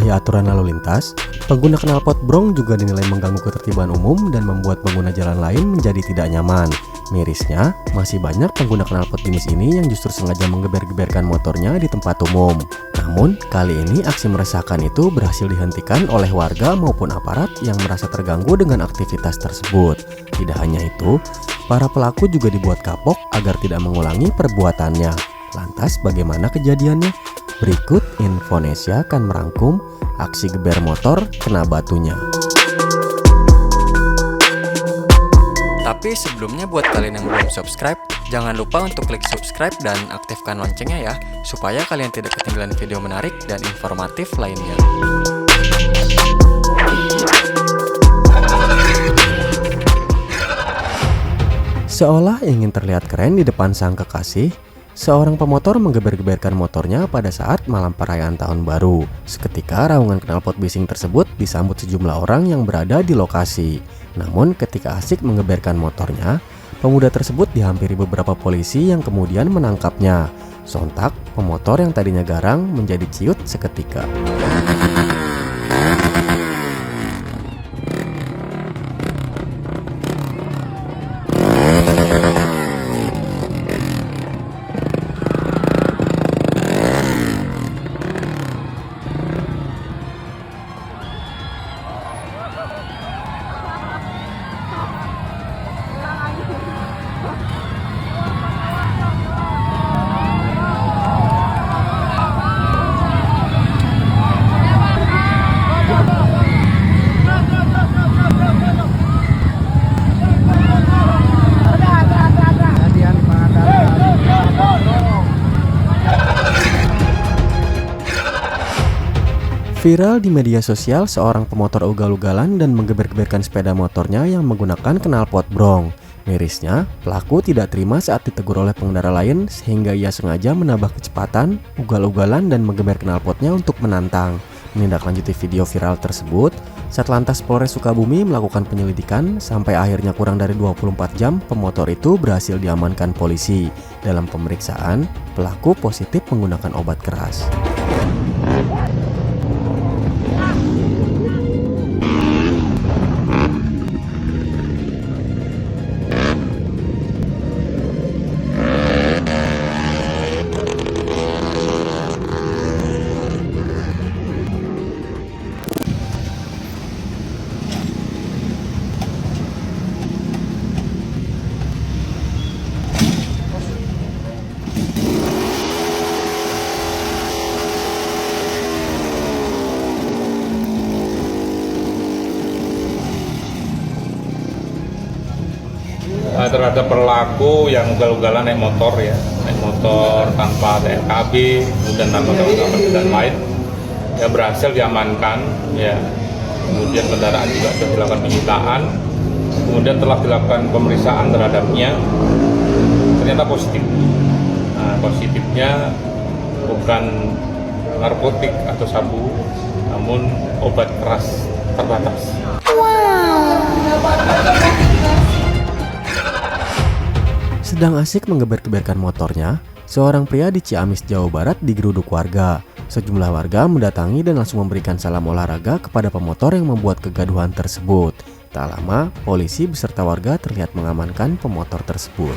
menyalahi aturan lalu lintas, pengguna knalpot brong juga dinilai mengganggu ketertiban umum dan membuat pengguna jalan lain menjadi tidak nyaman. Mirisnya, masih banyak pengguna knalpot jenis ini yang justru sengaja menggeber-geberkan motornya di tempat umum. Namun, kali ini aksi meresahkan itu berhasil dihentikan oleh warga maupun aparat yang merasa terganggu dengan aktivitas tersebut. Tidak hanya itu, para pelaku juga dibuat kapok agar tidak mengulangi perbuatannya. Lantas bagaimana kejadiannya? Berikut Infonesia akan merangkum aksi geber motor kena batunya. Tapi sebelumnya buat kalian yang belum subscribe, jangan lupa untuk klik subscribe dan aktifkan loncengnya ya, supaya kalian tidak ketinggalan video menarik dan informatif lainnya. Seolah ingin terlihat keren di depan sang kekasih, seorang pemotor menggeber-geberkan motornya pada saat malam perayaan tahun baru. Seketika raungan knalpot bising tersebut disambut sejumlah orang yang berada di lokasi. Namun ketika asik menggeberkan motornya, pemuda tersebut dihampiri beberapa polisi yang kemudian menangkapnya. Sontak, pemotor yang tadinya garang menjadi ciut seketika. Viral di media sosial seorang pemotor ugal-ugalan dan menggeber-geberkan sepeda motornya yang menggunakan knalpot brong. Mirisnya, pelaku tidak terima saat ditegur oleh pengendara lain sehingga ia sengaja menambah kecepatan, ugal-ugalan dan menggeber knalpotnya untuk menantang. Menindaklanjuti video viral tersebut, Satlantas Polres Sukabumi melakukan penyelidikan sampai akhirnya kurang dari 24 jam pemotor itu berhasil diamankan polisi. Dalam pemeriksaan, pelaku positif menggunakan obat keras. Terhadap pelaku yang ugal-ugalan naik motor tanpa TNKB, kemudian tanpa dan lain, ya berhasil diamankan, ya. Kemudian kendaraan juga sudah dilakukan penyitaan, kemudian telah dilakukan pemeriksaan terhadapnya, ternyata positif. Nah, positifnya bukan narkotik atau sabu, namun obat keras terbatas. Sedang asik menggeber-geberkan motornya, seorang pria di Ciamis, Jawa Barat digeruduk warga. Sejumlah warga mendatangi dan langsung memberikan salam olahraga kepada pemotor yang membuat kegaduhan tersebut. Tak lama, polisi beserta warga terlihat mengamankan pemotor tersebut.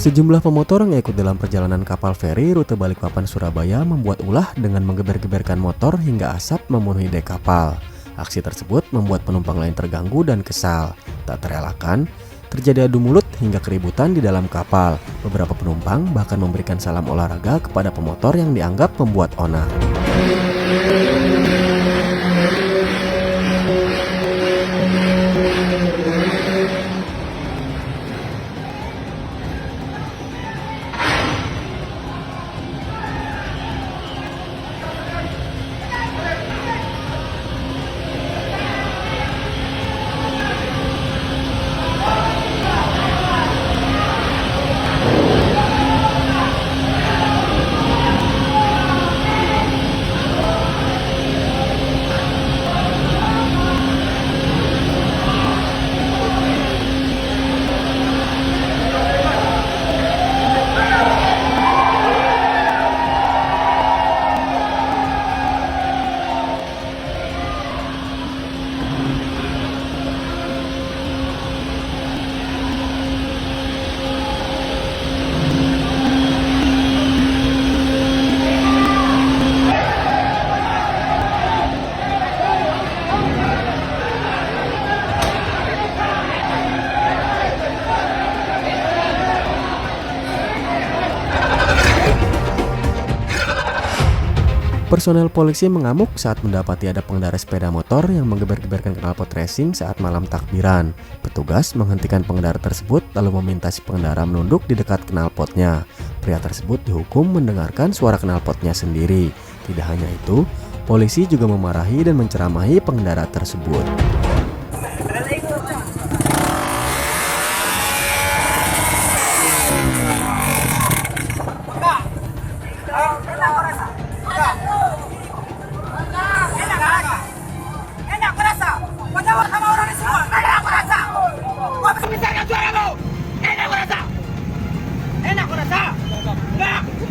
Sejumlah pemotor yang ikut dalam perjalanan kapal feri rute Balikpapan Surabaya membuat ulah dengan menggeber-geberkan motor hingga asap memenuhi dek kapal. Aksi tersebut membuat penumpang lain terganggu dan kesal. Tak terelakkan, terjadi adu mulut hingga keributan di dalam kapal. Beberapa penumpang bahkan memberikan salam olahraga kepada pemotor yang dianggap membuat onar. Personel polisi mengamuk saat mendapati ada pengendara sepeda motor yang menggeber-geberkan knalpot racing saat malam takbiran. Petugas menghentikan pengendara tersebut lalu meminta si pengendara menunduk di dekat knalpotnya. Pria tersebut dihukum mendengarkan suara knalpotnya sendiri. Tidak hanya itu, polisi juga memarahi dan menceramahi pengendara tersebut.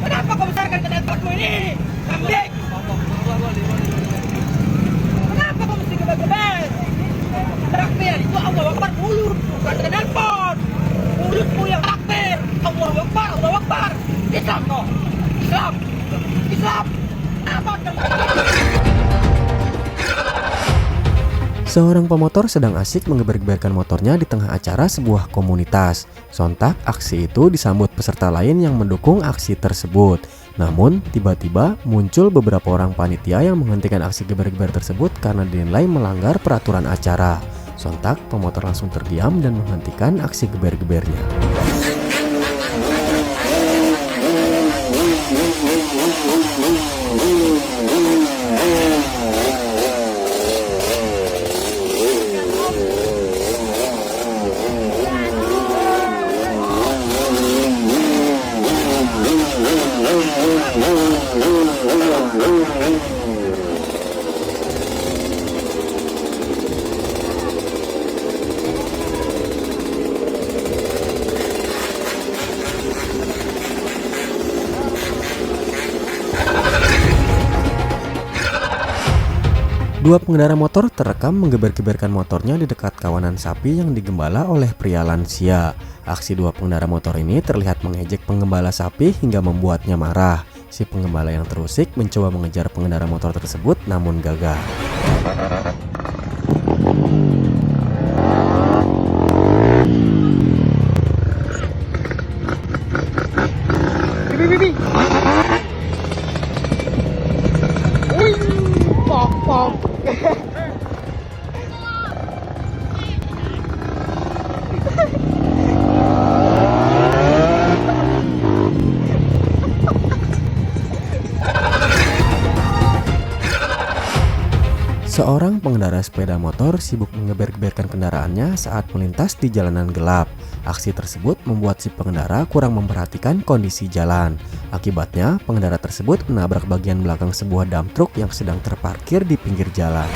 Kenapa kau besarkan knalpotmu ini? Kambing! Kenapa kau mesti geber-geber? Takbir itu Allah Akbar mulut, bukan knalpot. Mulutmu yang takbir. Allah Akbar, Allah Akbar. Islam kau. Islam. Islam. Apa kamu? Seorang pemotor sedang asik menggeber-geberkan motornya di tengah acara sebuah komunitas. Sontak, aksi itu disambut peserta lain yang mendukung aksi tersebut. Namun, tiba-tiba muncul beberapa orang panitia yang menghentikan aksi geber-geber tersebut karena dinilai melanggar peraturan acara. Sontak, pemotor langsung terdiam dan menghentikan aksi geber-gebernya. Dua pengendara motor terekam menggeber-geberkan motornya di dekat kawanan sapi yang digembala oleh pria lansia. Aksi dua pengendara motor ini terlihat mengejek penggembala sapi hingga membuatnya marah. Si penggembala yang terusik mencoba mengejar pengendara motor tersebut namun gagal. Seorang pengendara sepeda motor sibuk menggeber-geberkan kendaraannya saat melintas di jalanan gelap. Aksi tersebut membuat si pengendara kurang memperhatikan kondisi jalan. Akibatnya, pengendara tersebut menabrak bagian belakang sebuah dump truck yang sedang terparkir di pinggir jalan.